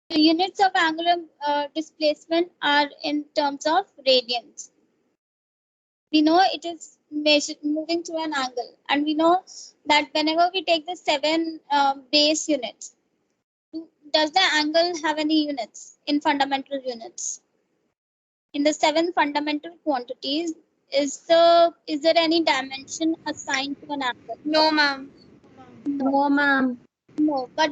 The units of angular displacement are in terms of radians. We know it is moving through an angle, and we know that whenever we take the 7 base units, does the angle have any units in fundamental units? In the 7 fundamental quantities, is there any dimension assigned to an angle? No, ma'am. No, ma'am. No, but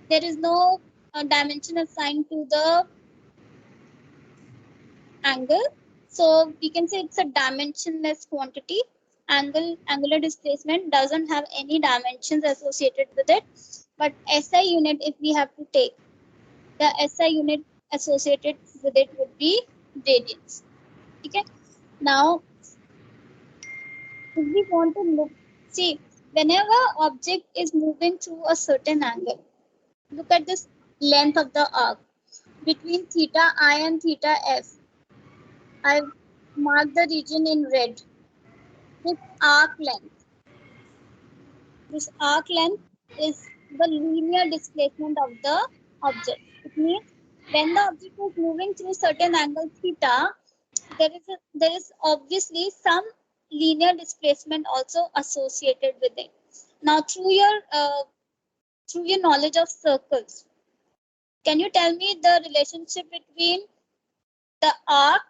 there is no dimension assigned to the angle. So we can say it's a dimensionless quantity. Angular displacement doesn't have any dimensions associated with it. But SI unit, if we have to take, the SI unit associated with it would be radians. Okay. Now, if we want to look, see, whenever object is moving through a certain angle, look at this length of the arc between theta I and theta F. I've marked the region in red. This arc length. This arc length is the linear displacement of the object. It means when the object is moving through certain angle theta, there is obviously some linear displacement also associated with it. Now, through your knowledge of circles, can you tell me the relationship between the arc,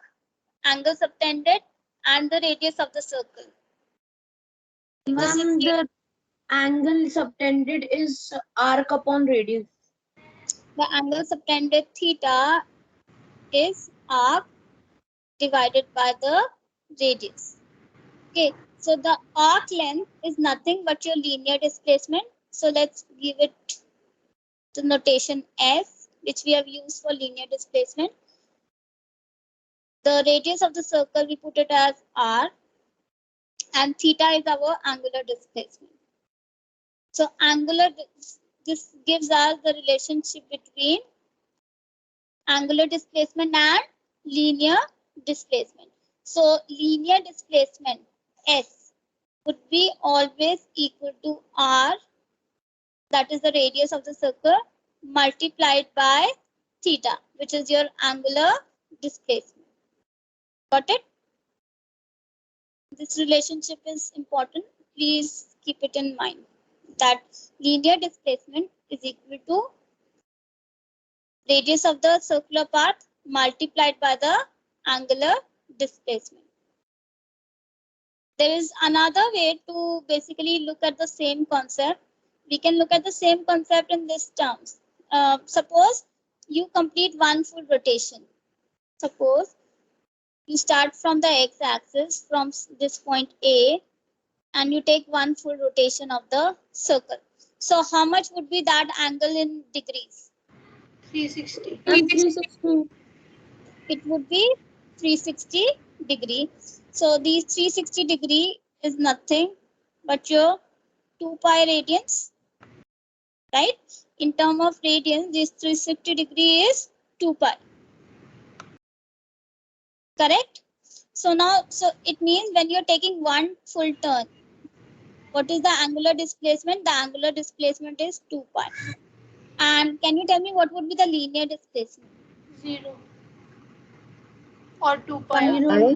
angle subtended, and the radius of the circle? Ma'am, the angle subtended is arc upon radius. The angle subtended theta is arc divided by the radius. Okay, so the arc length is nothing but your linear displacement. So let's give it the notation S, which we have used for linear displacement. The radius of the circle, we put it as R, and theta is our angular displacement. So this gives us the relationship between angular displacement and linear displacement. So linear displacement S would be always equal to R, that is the radius of the circle, multiplied by theta, which is your angular displacement. Got it? This relationship is important. Please keep it in mind that linear displacement is equal to radius of the circular path multiplied by the angular displacement. There is another way to basically look at the same concept. We can look at the same concept in these terms. Suppose you complete one full rotation. Suppose you start from the x-axis from this point A and you take one full rotation of the circle. So how much would be that angle in degrees? 360. 360. It would be 360 degree. So these 360 degree is nothing but your 2 pi radians, right? In terms of radians, this 360 degree is 2 pi. Correct? So now, so it means when you're taking one full turn, what is the angular displacement? The angular displacement is 2 pi. And can you tell me what would be the linear displacement? 0. Or 2 pi.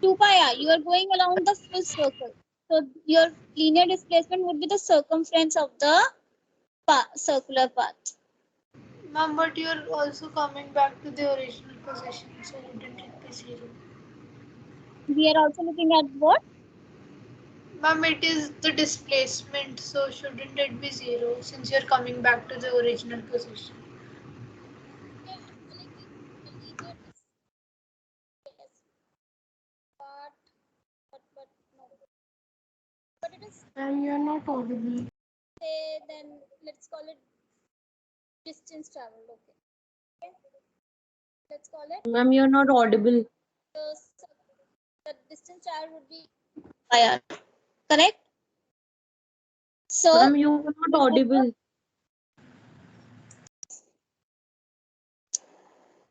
2 pi, you are going around the full circle. So your linear displacement would be the circumference of the circular path. Ma'am, but you're also coming back to the original position, so wouldn't it be 0? We are also looking at what? Ma'am, it is the displacement, so shouldn't it be 0 since you're coming back to the original position? But it is, And you're not audible. say, then let's call it distance traveled. Okay. Let's call it Ma'am, you're not audible. the distance traveled would be pi r. Correct? So Ma'am, you're not audible.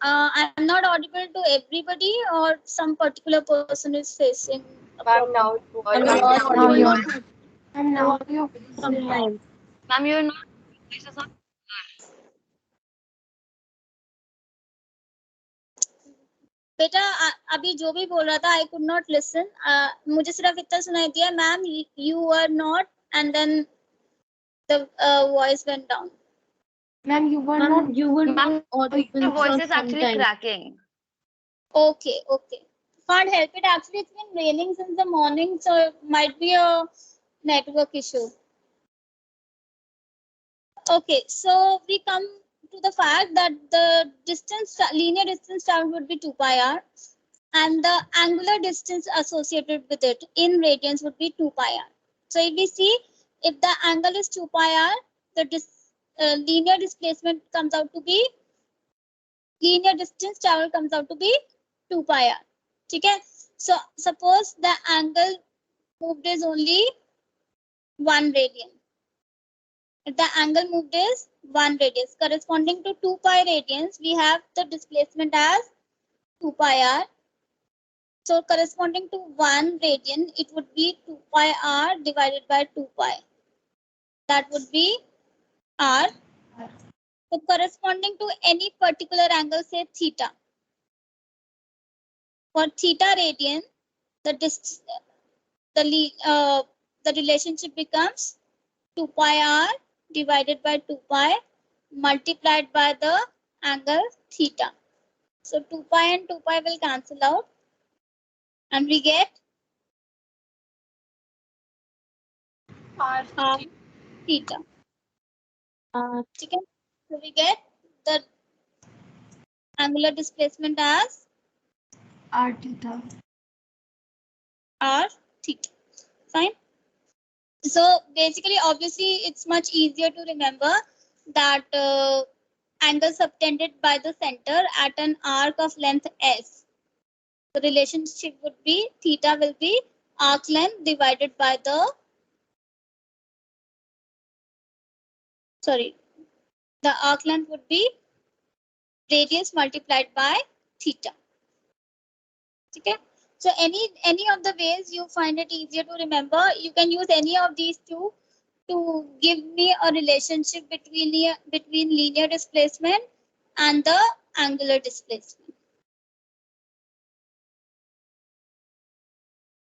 I'm not audible to everybody, or some particular person is facing a problem. Now And now you're sometimes. Ma'am, you're not. बेटा अभी जो भी बोल रहा था I could not listen, मुझे सिर्फ इतना सुनाई दिया ma'am you are not and then the voice went down. Ma'am, you were Ma'am, not audible your voice for is some actually time. cracking. Okay, okay. Can't help it. Actually, it's been raining since the morning, so it might be a network issue. Okay, so we come to the fact that the distance, linear distance traveled would be 2 pi r, and the angular distance associated with it in radians would be 2 pi r. So if we see, if the angle is 2 pi r, the linear displacement comes out to be, linear distance travel comes out to be 2 pi r. Okay, so suppose the angle moved is only 1 radian. If the angle moved is 1 radius, corresponding to 2 pi radians, we have the displacement as 2 pi r. So corresponding to 1 radian, it would be 2 pi r divided by 2 pi. That would be r. So corresponding to any particular angle, say theta. For theta radian, the relationship becomes 2 pi r divided by 2 pi multiplied by the angle theta. So 2 pi and 2 pi will cancel out and we get R r theta. Okay. So we get the angular displacement as R theta. r theta. Fine. So basically, obviously, it's much easier to remember that angle subtended by the center at an arc of length s. The relationship would be theta will be arc length divided by the, sorry, the arc length would be radius multiplied by theta. Okay. So any of the ways you find it easier to remember, you can use any of these two to give me a relationship between linear displacement and the angular displacement.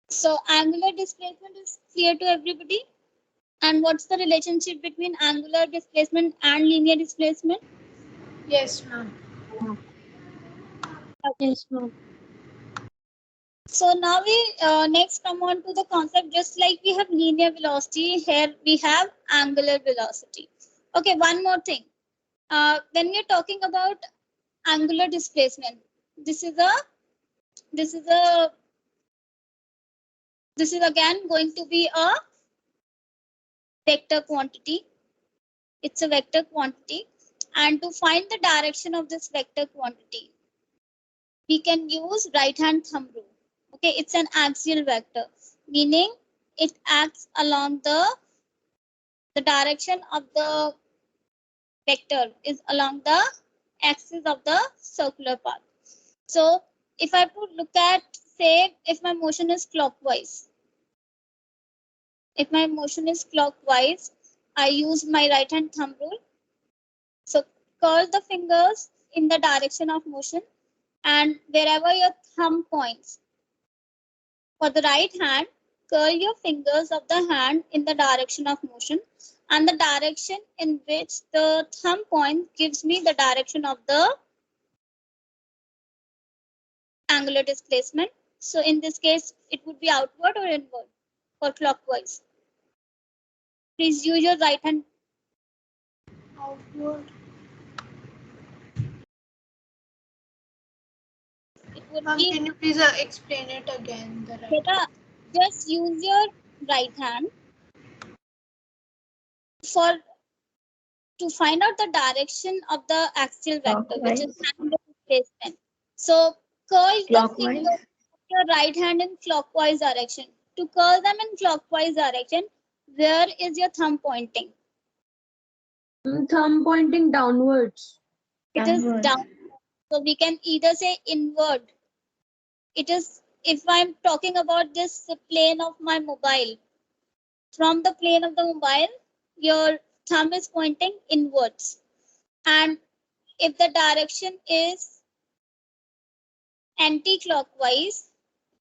So angular displacement is clear to everybody. And what's the relationship between angular displacement and linear displacement? Yes, ma'am. Yes, ma'am. So now we next come on to the concept, just like we have linear velocity, here we have angular velocity. Okay, one more thing. When we are talking about angular displacement, this is again going to be a vector quantity. It's a vector quantity, and to find the direction of this vector quantity, we can use right hand thumb rule. Okay, it's an axial vector, meaning it acts along the direction of the vector is along the axis of the circular path. So if I would look at, say, if my motion is clockwise, I use my right hand thumb rule. So curl the fingers in the direction of motion, and wherever your thumb points, for the right hand, curl your fingers of the hand in the direction of motion, and the direction in which the thumb point gives me the direction of the angular displacement. So in this case, it would be outward or inward for clockwise. Please use your right hand. Outward. It would Ma'am, be, can you please explain it again? The right. beta, just use your right hand to find out the direction of the axial vector, which is angular displacement. So curl the fingers of your right hand in clockwise direction. To curl them in clockwise direction, where is your thumb pointing? Thumb pointing downwards. It is down. So we can either say inward. It is, if I'm talking about this plane of my mobile, from the plane of the mobile, your thumb is pointing inwards. And if the direction is anti-clockwise,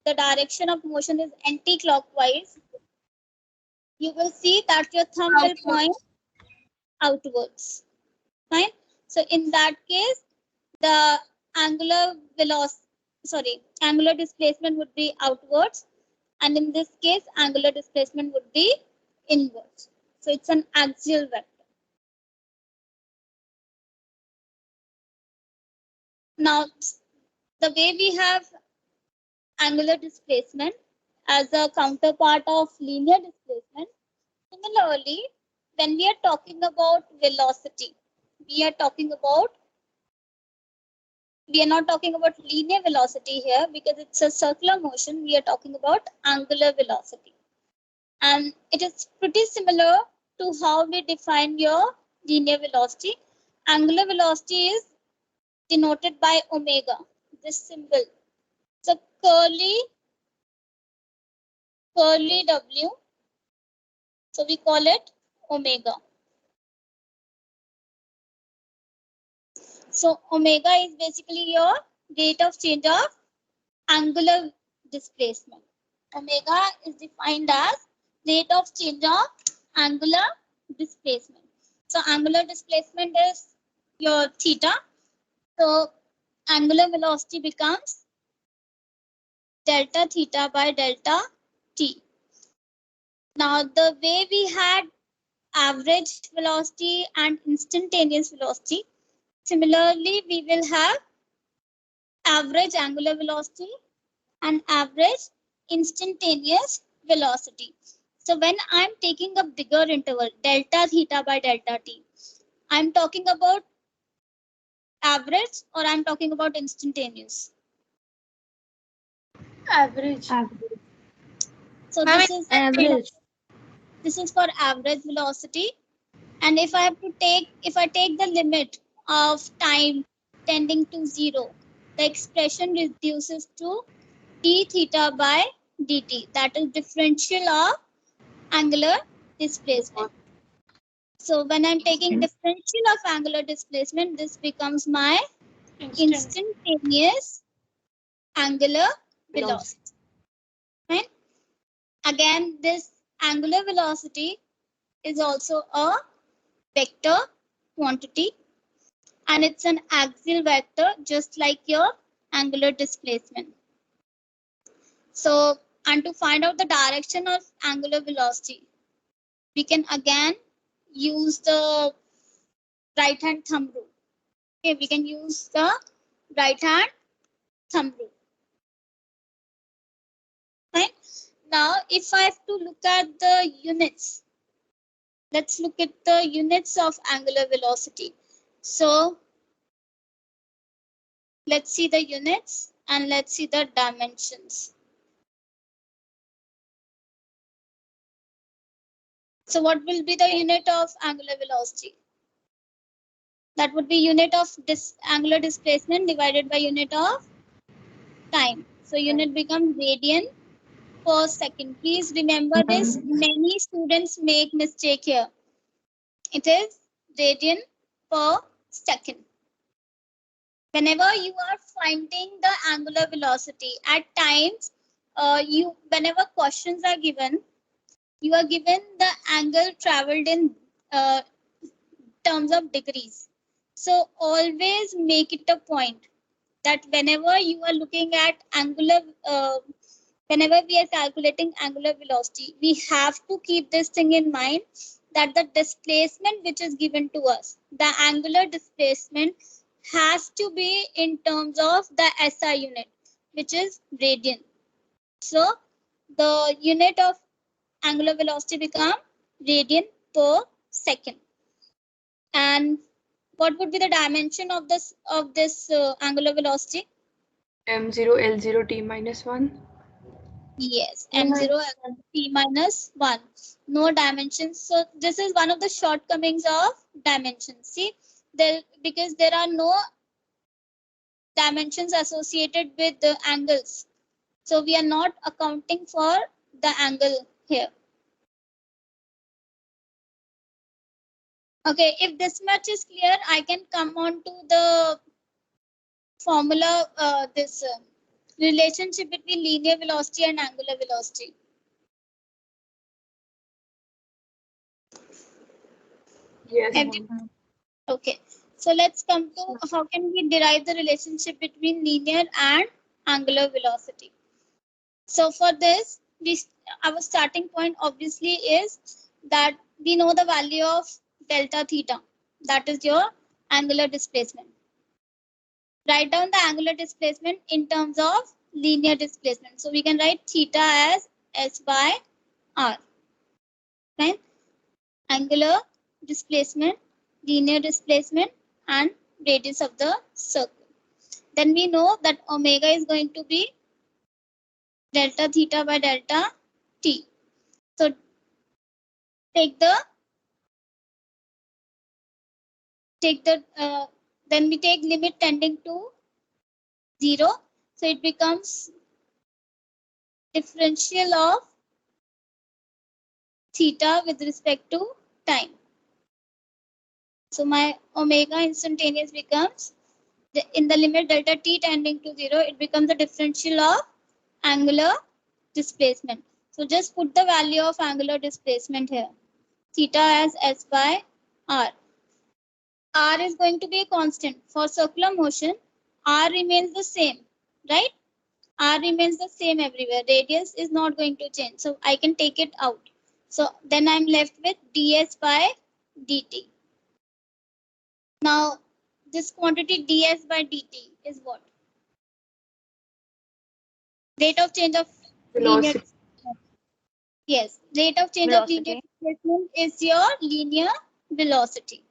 the direction of motion is anti-clockwise, you will see that your thumb will point outwards. Fine. So in that case, the angular displacement would be outwards, and in this case, angular displacement would be inwards. So it's an axial vector. Now, the way we have angular displacement as a counterpart of linear displacement, similarly, when we are talking about velocity, we are not talking about linear velocity here because it's a circular motion. We are talking about angular velocity. And it is pretty similar to how we define your linear velocity. Angular velocity is denoted by omega, this symbol. So curly W, so we call it omega. So omega is basically your rate of change of angular displacement. Omega is defined as rate of change of angular displacement. So angular displacement is your theta. So angular velocity becomes delta theta by delta t. Now the way we had average velocity and instantaneous velocity, similarly we will have average angular velocity and average instantaneous velocity. So when I'm taking a bigger interval, delta theta by delta t, I'm talking about average or I'm talking about instantaneous? Average. So this is average. This is for average velocity. And if I take the limit of time tending to 0, the expression reduces to d theta by dt. That is differential of angular displacement. So when I'm taking differential of angular displacement, this becomes my instantaneous angular velocity. Right? Again, this angular velocity is also a vector quantity, and it's an axial vector just like your angular displacement. So, and to find out the direction of angular velocity, we can again use the right hand thumb rule. Okay, we can use the right hand thumb rule. Right? Now, if I have to look at the units, let's look at the units of angular velocity. So, let's see the units and let's see the dimensions. So what will be the unit of angular velocity? That would be unit of angular displacement divided by unit of time. So unit becomes radian per second. Please remember this. Many students make mistake here. It is radian per second. Whenever you are finding the angular velocity, at times, whenever questions are given, you are given the angle traveled in terms of degrees. So always make it a point that whenever you are looking at whenever we are calculating angular velocity, we have to keep this thing in mind that the displacement which is given to us, the angular displacement has to be in terms of the SI unit, which is radian. So the unit of angular velocity become radian per second. And what would be the dimension of this angular velocity? m0 L0 t minus 1. Yes, m0 t minus 1. No dimensions. So this is one of the shortcomings of dimensions. See, because there are no dimensions associated with the angles. So we are not accounting for the angle here. Okay, if this much is clear, I can come on to the formula, relationship between linear velocity and angular velocity. Yes. Every- Okay, so let's come to how can we derive the relationship between linear and angular velocity. So for this, our starting point obviously is that we know the value of delta theta, that is your angular displacement. Write down the angular displacement in terms of linear displacement. So we can write theta as S by R, right? Angular displacement, linear displacement, and radius of the circle. Then we know that omega is going to be delta theta by delta t. So take the then we take limit tending to 0. So it becomes differential of theta with respect to time. So my omega instantaneous becomes, in the limit delta t tending to 0, it becomes the differential of angular displacement. So just put the value of angular displacement here. Theta as S by R. R is going to be a constant. For circular motion, R remains the same, right? R remains the same everywhere. Radius is not going to change. So I can take it out. So then I'm left with ds by dt. Now this quantity ds by dt is what? Rate of change of linear. Velocity. Yes, rate of change of linear displacement is your linear velocity.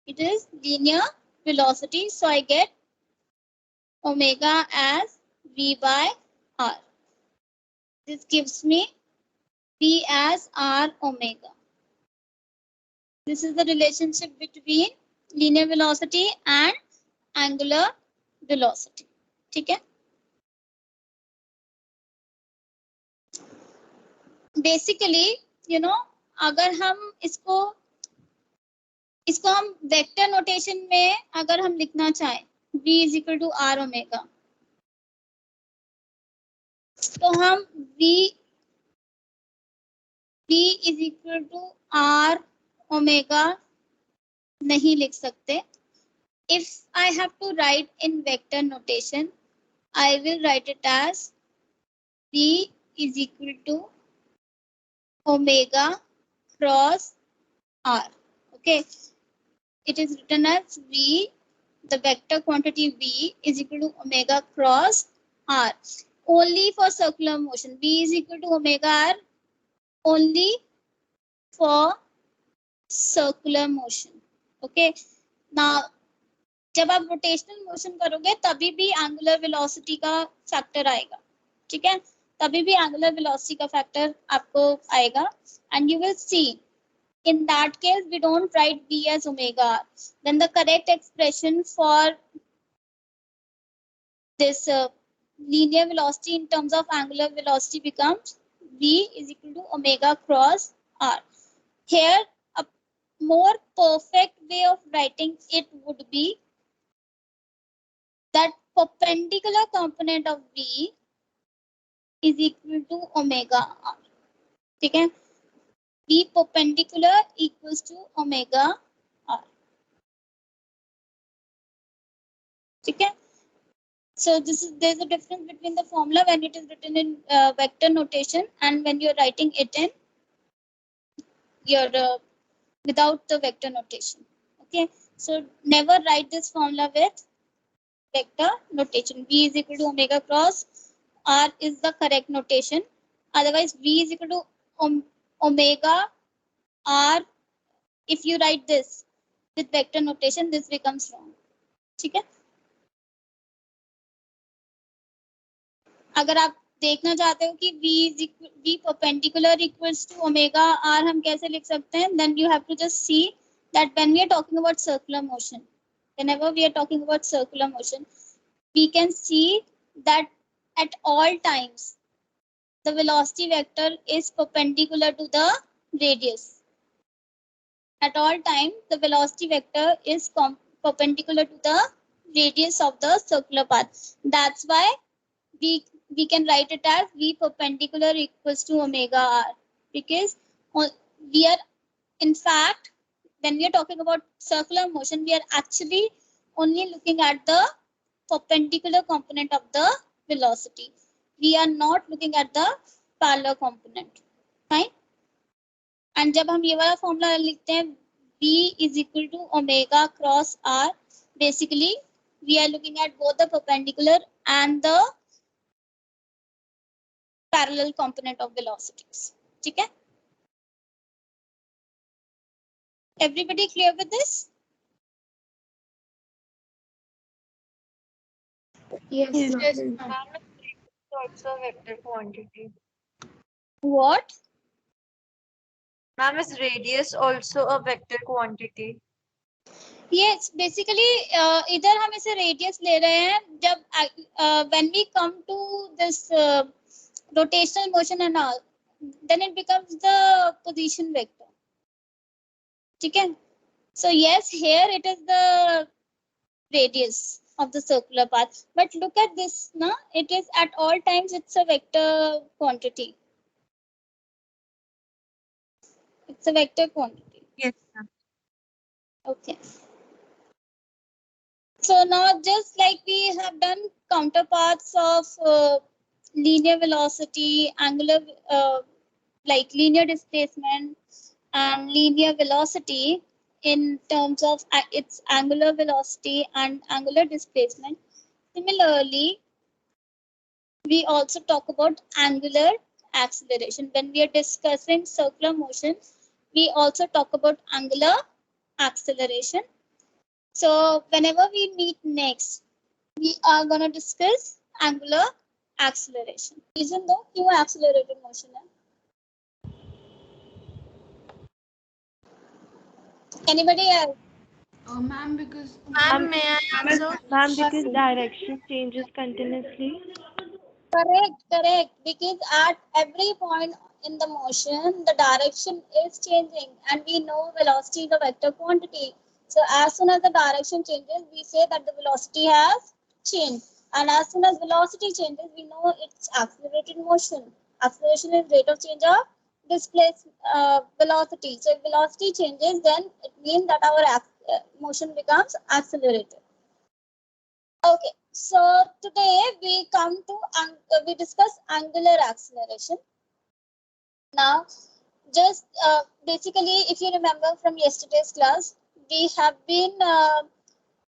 It is linear velocity. So I get omega as v by r. This gives me v as r omega. This is the relationship between linear velocity and angular velocity. ठीक है? Basically, you know, अगर हम इसको हम vector notation में अगर हम लिखना चाहें v is equal to r omega, तो हम v is equal to r omega नहीं लिख सकते. If I have to write in vector notation, I will write it as v is equal to omega cross r. Okay, it is written as v, the vector quantity v is equal to omega cross r. Only for circular motion, v is equal to omega r only for circular motion. Okay, now जब आप rotational motion करोगे तभी भी angular velocity का factor आएगा. ठीक है, तभी भी एंगुलर वेलोसिटी का फैक्टर आपको आएगा. And you will see in that case we don't write v as omega r. Then the correct expression for this linear velocity in terms of angular velocity becomes v is equal to omega cross r. Here a more perfect way of writing it would be that perpendicular component of v is equal to omega r. ठीक है, v perpendicular equals to omega r. ठीक है, so there's a difference between the formula when it is written in vector notation and when you're writing it in your without the vector notation. Okay, so never write this formula with vector notation. V is equal to omega cross r is the correct notation. Otherwise v is equal to omega r. If you write this with vector notation, this becomes wrong. ठीक है, अगर आप देखना चाहते हो कि v perpendicular equals to omega r हम कैसे लिख सकते हैं, then you have to just see that when we are talking about circular motion, whenever we are talking about circular motion, we can see that at all times the velocity vector is perpendicular to the radius. At all times the velocity vector is perpendicular to the radius of the circular path. That's why we can write it as v perpendicular equals to omega r, because we are, in fact, when we are talking about circular motion, we are actually only looking at the perpendicular component of the velocity. We are not looking at the parallel component. Fine. And जब हम ये वाला formula लिखते हैं v is equal to omega cross r, basically we are looking at both the perpendicular and the parallel component of velocities. ठीक है? Everybody clear with this? Yes, Yes, ma'am. ma'am. Also a vector quantity. What? Ma'am, is radius also a vector quantity? Yes, basically इधर हम इसे radius ले रहे हैं जब when we come to this rotational motion and all, then it becomes the position vector. ठीक है? So yes, here it is the radius of the circular path. But look at this, na? It is at all times it's a vector quantity. It's a vector quantity. Yes, ma'am. Okay. So now, just like we have done counterparts of linear velocity, angular, like linear displacement and linear velocity in terms of its angular velocity and angular displacement. Similarly, we also talk about angular acceleration. When we are discussing circular motion, we also talk about angular acceleration. So whenever we meet next, we are going to discuss angular acceleration. Reason though क्यों accelerated motion है? Anybody else? Ma'am, because ma'am, may I answer? Ma'am, because direction changes continuously. Correct. Because at every point in the motion, the direction is changing, and we know velocity is a vector quantity. So as soon as the direction changes, we say that the velocity has changed. And as soon as velocity changes, we know it's accelerated motion. Acceleration is rate of change of displaced velocity. So if velocity changes, then it means that our motion becomes accelerated. Okay, so today we come to we discuss angular acceleration. Now, just basically, if you remember from yesterday's class, we have been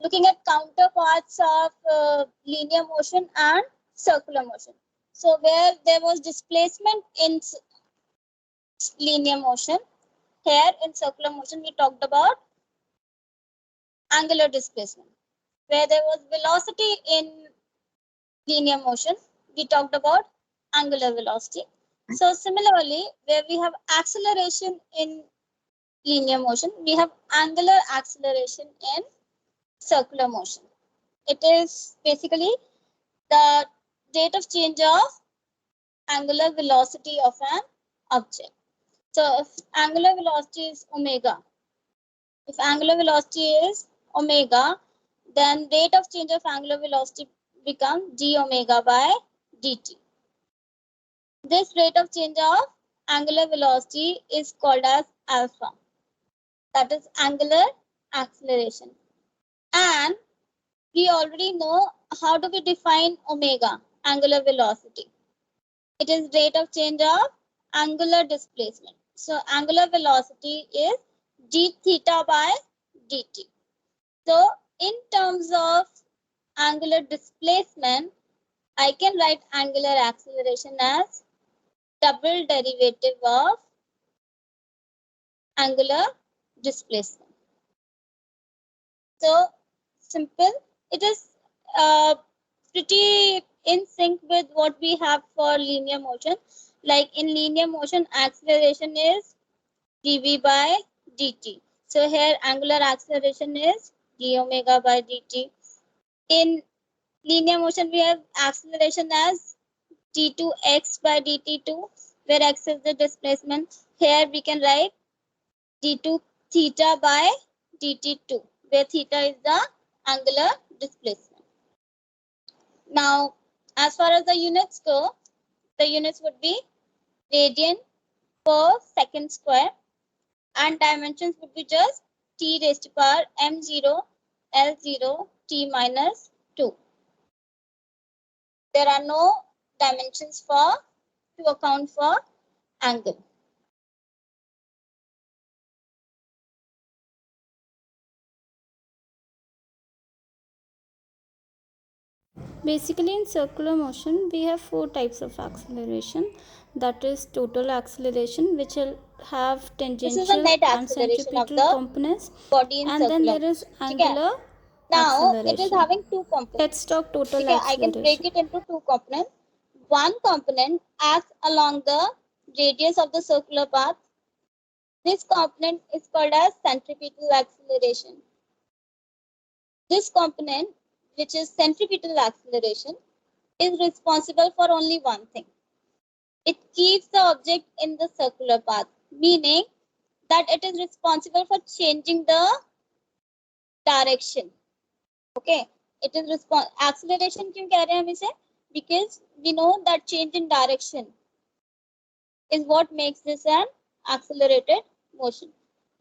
looking at counterparts of linear motion and circular motion. So where there was displacement in linear motion, here in circular motion we talked about angular displacement. Where there was velocity in linear motion, we talked about angular velocity. So similarly, where we have acceleration in linear motion, we have angular acceleration in circular motion. It is basically the rate of change of angular velocity of an object. So if angular velocity is omega, if angular velocity is omega, then rate of change of angular velocity becomes d omega by dt. This rate of change of angular velocity is called as alpha. That is angular acceleration. And we already know how do we define omega, angular velocity. It is rate of change of angular displacement. So angular velocity is d theta by dt. So in terms of angular displacement, I can write angular acceleration as double derivative of angular displacement. So simple. It is pretty in sync with what we have for linear motion. Like in linear motion, acceleration is dv by dt. So here angular acceleration is d omega by dt. In linear motion, we have acceleration as d2x by dt2, where x is the displacement. Here we can write d2 theta by dt2, where theta is the angular displacement. Now, As far as the units go, the units would be radian per second square, and dimensions would be just t raised to power m0 L0 t minus 2. There are no dimensions to account for angle. Basically, in circular motion, we have 4 types of acceleration. That is total acceleration, which will have This is the tangential net and acceleration of centripetal the components, body in and then circular there is motion. Okay. angular Now it is acceleration. having two components. Let's talk total Okay, I can break acceleration. it into two components. One component acts along the radius of the circular path. This component is called as centripetal acceleration. This component, which is centripetal acceleration, is responsible for only one thing. It keeps the object in the circular path, meaning that it is responsible for changing the direction. Okay, it is acceleration क्यों कह रहे हैं हम इसे? Because we know that change in direction is what makes this an accelerated motion.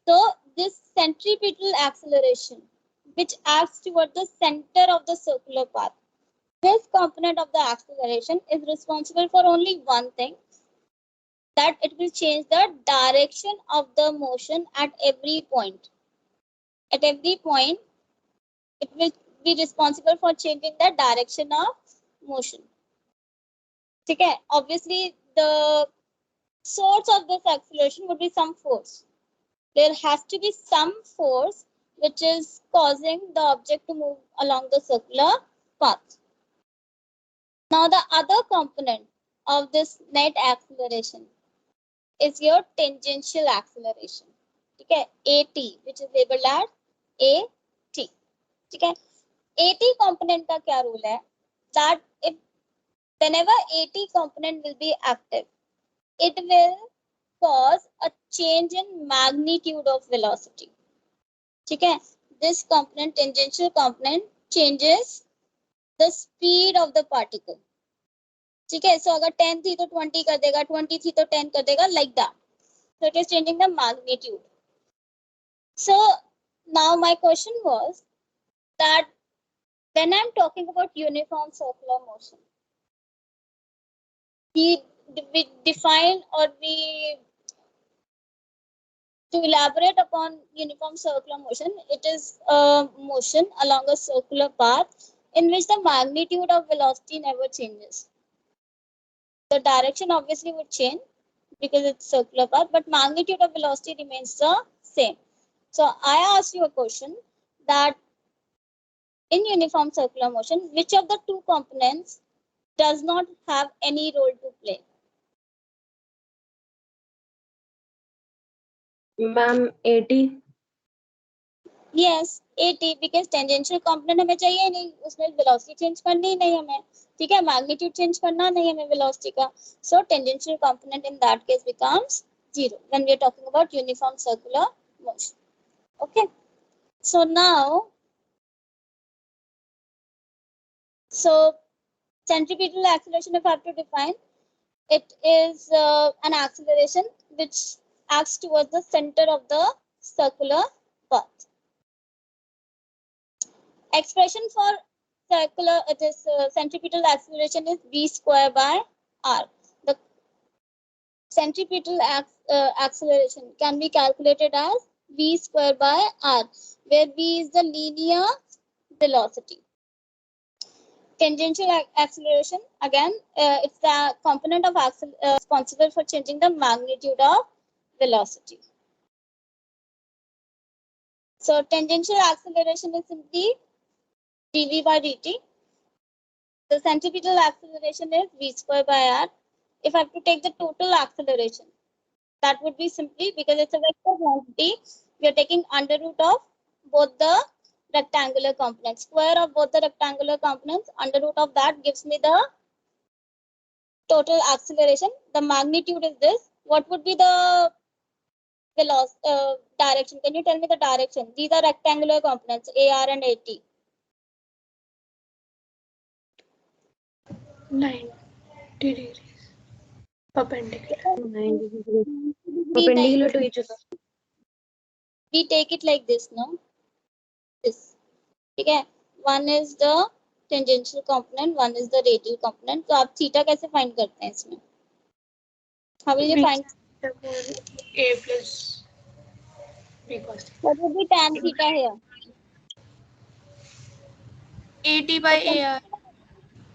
So this centripetal acceleration, which acts toward the center of the circular path, this component of the acceleration is responsible for only one thing, that it will change the direction of the motion at every point. At every point, it will be responsible for changing the direction of motion. Okay, obviously the source of this acceleration would be some force. There has to be some force which is causing the object to move along the circular path. Now the other component of this net acceleration is your tangential acceleration. Okay, AT, which is labeled as AT. Okay, AT component का क्या rule है? That if whenever AT component will be active, it will cause a change in magnitude of velocity. Okay, this component, tangential component, changes the speed of the particle. ठीक है, so अगर 10 थी तो 20 कर देगा, 20 थी तो 10 कर देगा, like that. So it is changing the magnitude. So now my question was that when I'm talking about uniform circular motion, we define or to elaborate upon uniform circular motion, it is a motion along a circular path in which the magnitude of velocity never changes. The direction obviously would change because it's circular path, but magnitude of velocity remains the same. So I asked you a question that in uniform circular motion, which of the two components does not have any role to play? Ma'am, 80. Yes, AT, because tangential component हमें चाहिए नहीं, उसमें velocity change करनी ही नहीं हमें, ठीक है, magnitude change करना नहीं हमें velocity का, so tangential component in that case becomes 0 when we are talking about uniform circular motion. Okay, so now, so centripetal acceleration, if I have to define, it is an acceleration which acts towards the center of the circular path. Expression for circular, it is centripetal acceleration is v square by r. The centripetal acceleration can be calculated as v square by r, where v is the linear velocity. Tangential acceleration, again, it's the component of responsible for changing the magnitude of velocity. So tangential acceleration is simply dv by dt. The centripetal acceleration is v square by r. If I have to take the total acceleration, that would be simply, because it's a vector quantity, we are taking under root of both the rectangular components. Square of both the rectangular components, under root of that gives me the total acceleration. The magnitude is this. What would be the velocity direction? Can you tell me the direction? These are rectangular components, AR and AT. 90 degrees. Perpendicular. 90 degrees. Be Perpendicular like, to each other. we take it like this, no? This. Okay. One is the tangential component, one is the radial component. तो आप theta कैसे find करते हैं इसमें? How will you B find? A plus B cos theta. What would be tan theta here? AT by AR.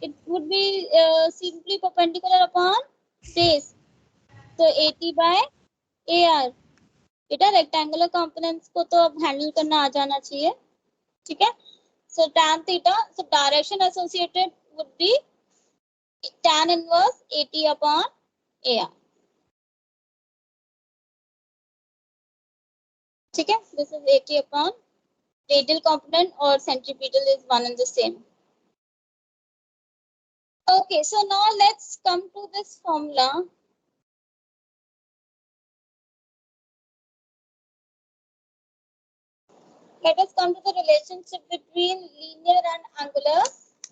It would be simply perpendicular upon base. So AT by AR. बेटा rectangular components को तो अब handle करना आ जाना चाहिए, ठीक है? So tan theta, so direction associated would be tan inverse AT upon AR. ठीक है? This is AT upon radial component or centripetal is one and the same. Okay, so now let's come to this formula. Let us come to the relationship between linear and angular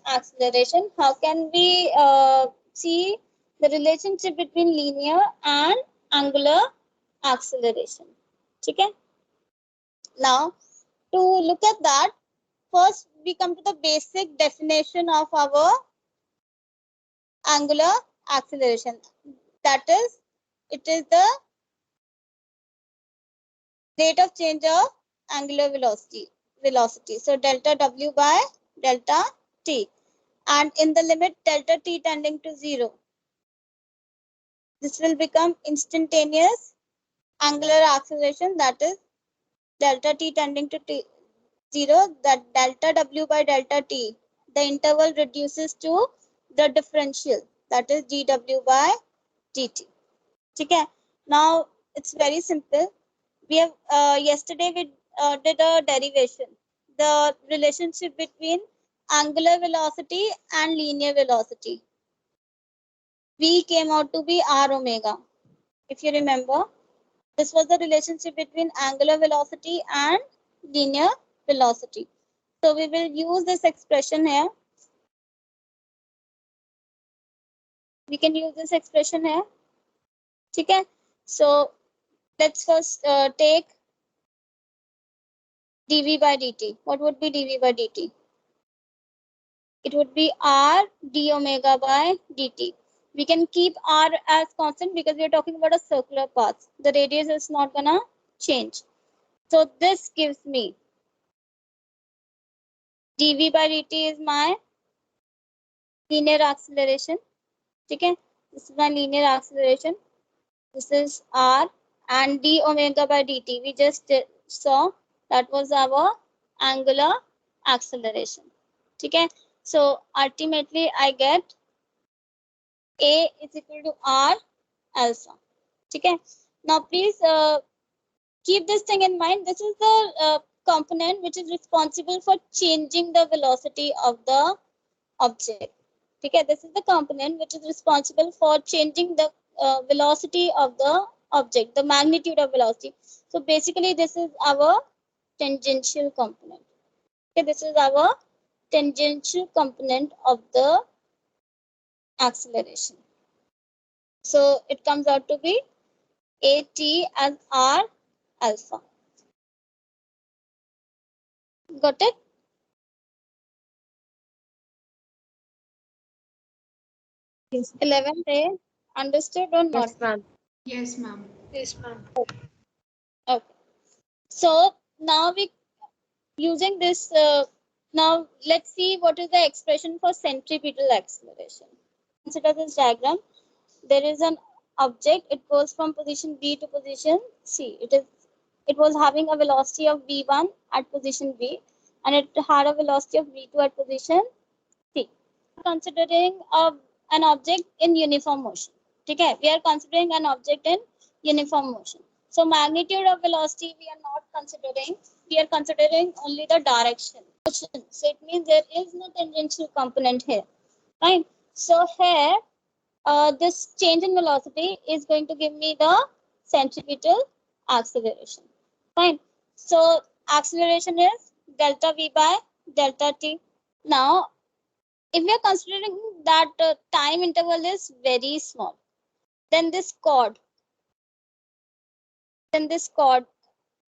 acceleration. How can we see the relationship between linear and angular acceleration? Okay. Now, to look at that, first we come to the basic definition of our angular acceleration. That is, it is the rate of change of angular velocity. So delta W by delta T. And in the limit delta T tending to 0, this will become instantaneous angular acceleration, that is delta T tending to 0, that delta W by delta T, the interval reduces to the differential, that is dW by dt. Okay. Now it's very simple. We have yesterday we did a derivation, the relationship between angular velocity and linear velocity. V came out to be r omega. If you remember, this was the relationship between angular velocity and linear velocity. So we will use this expression here. We can use this expression here. Okay. So let's first take dv by dt. What would be dv by dt? It would be r d omega by dt. We can keep r as constant because we are talking about a circular path. The radius is not gonna change. So this gives me dv by dt is my linear acceleration. Okay, this is my linear acceleration. This is r, and d omega by dt. We just saw that was our angular acceleration. Okay, so ultimately I get A is equal to R alpha. Okay. Now please keep this thing in mind. This is the component which is responsible for changing the velocity of the object. Okay. This is the component which is responsible for changing the velocity of the object, the magnitude of velocity. So basically this is our tangential component. Okay. This is our tangential component of the acceleration. So it comes out to be AT as R alpha. Got it? Yes. 11th A. Understood or not? Yes, ma'am. Yes, ma'am. Yes, ma'am. Okay. So now we using this. Now let's see what is the expression for centripetal acceleration. Consider this diagram. There is an object. It goes from position B to position C. It was having a velocity of v1 at position B, and it had a velocity of v2 at position C. Considering an object in uniform motion. Okay, we are considering an object in uniform motion. So magnitude of velocity we are not considering. We are considering only the direction. So it means there is no tangential component here. Right. So here, this change in velocity is going to give me the centripetal acceleration. Fine. So acceleration is delta v by delta t. Now if we are considering that time interval is very small, then this chord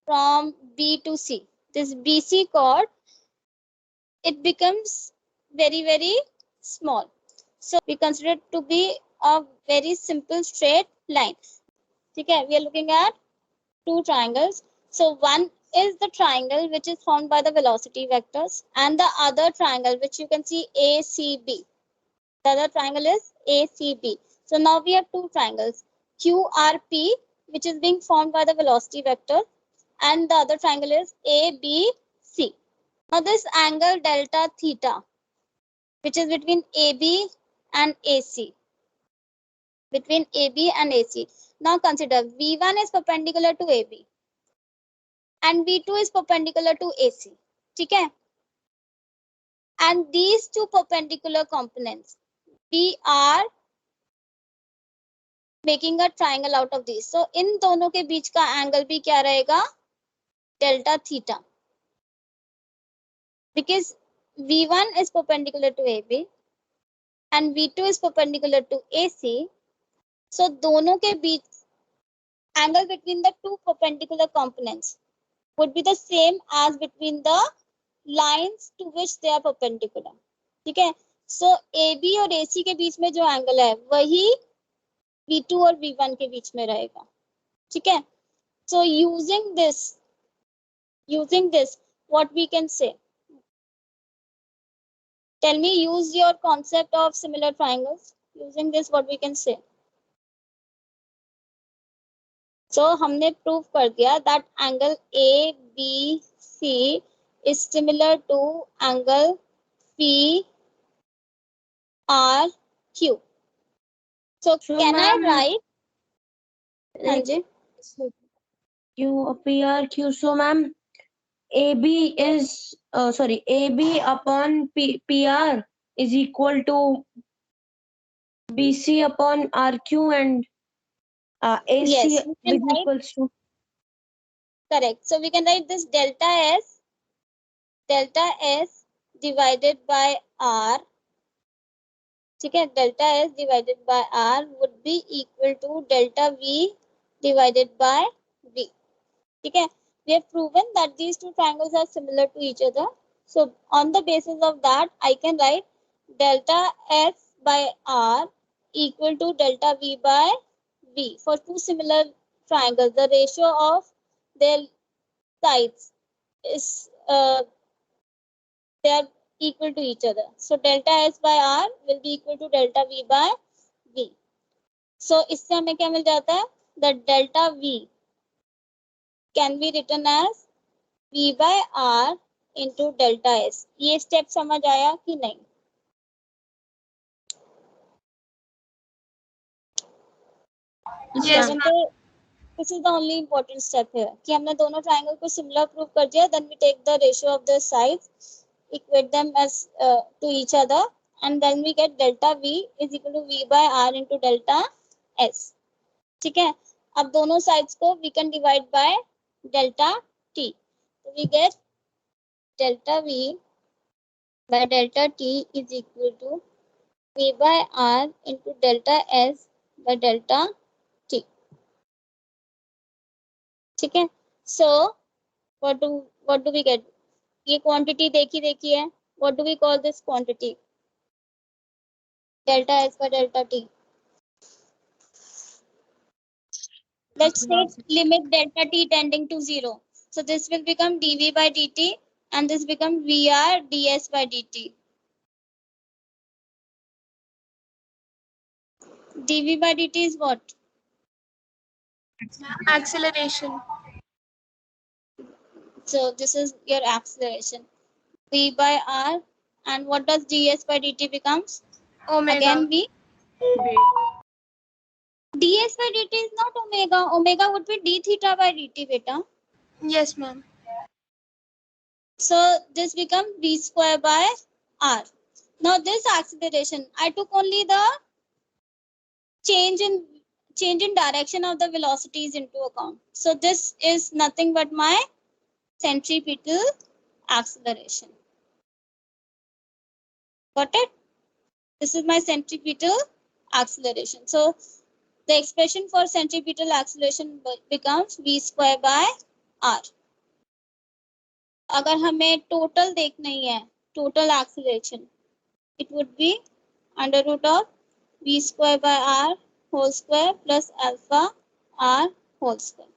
from B to C, this BC chord, it becomes very, very small. So we consider it to be a very simple straight line. Okay, we are looking at two triangles. So one is the triangle which is formed by the velocity vectors, and the other triangle which you can see ACB. The other triangle is ACB. So now we have two triangles, QRP, which is being formed by the velocity vector, and the other triangle is ABC. Now this angle delta theta, which is between AB and AC. Between AB and AC. Now consider V1 is perpendicular to AB and V2 is perpendicular to AC. Okay? And these two perpendicular components, we are making a triangle out of these. So इन दोनों के बीच का angle भी क्या रहेगा? Delta theta. Because V1 is perpendicular to AB and V2 is perpendicular to AC. So दोनों के बीच angle between the two perpendicular components would be the same as between the lines to which they are perpendicular. ठीक है? So AB और AC के बीच में जो angle है वही V2 और V1 के बीच में रहेगा. ठीक है? So using this, what we can say? Tell me, use your concept of similar triangles. Using this, what we can say? So हमने prove कर दिया that angle ABC is similar to angle PRQ. So can I write? हाँ जी. PRQ. So ma'am, AB is AB upon PR is equal to BC upon RQ, and AC Yes, is we can write. equals to. Correct. So we can write this delta S divided by R. Okay, delta S divided by R would be equal to delta V divided by V. Okay, we have proven that these two triangles are similar to each other. So on the basis of that, I can write delta S by R equal to delta V by V. For two similar triangles, the ratio of their sides is they are equal to each other. So delta S by R will be equal to delta V by V. So इससे हमें क्या मिल जाता है? The delta V can be written as V by R into delta S. ये step समझ आया कि नहीं? Yes, ma'am. This is the only important step here. कि हमने दोनों triangle को similar prove कर दिया. Then we take the ratio of the sides, equate them as to each other, and then we get delta V is equal to V by R into delta S. ठीक है? अब दोनों sides को we can divide by delta T. So we get delta V by delta T is equal to V by R into delta S by delta T. ठीक है? So what do we get? ये quantity देखी है. What do we call this quantity? Delta S by delta T. Let's take limit delta T tending to 0. So this will become dV by dt and this becomes VR ds by dt. dV by dt is what? Acceleration. So this is your acceleration. V by R, and what does ds by dt becomes? Omega. Again V. ds by dt is not omega. Omega would be d theta by dt, beta. Yes, ma'am. So this becomes v square by r. Now this acceleration, I took only the change in direction of the velocities into account. So this is nothing but my centripetal acceleration. Got it? This is my centripetal acceleration. So the expression for centripetal acceleration becomes v square by r. अगर हमें total देखना ही है, total acceleration, it would be under root of v square by r whole square plus alpha r whole square.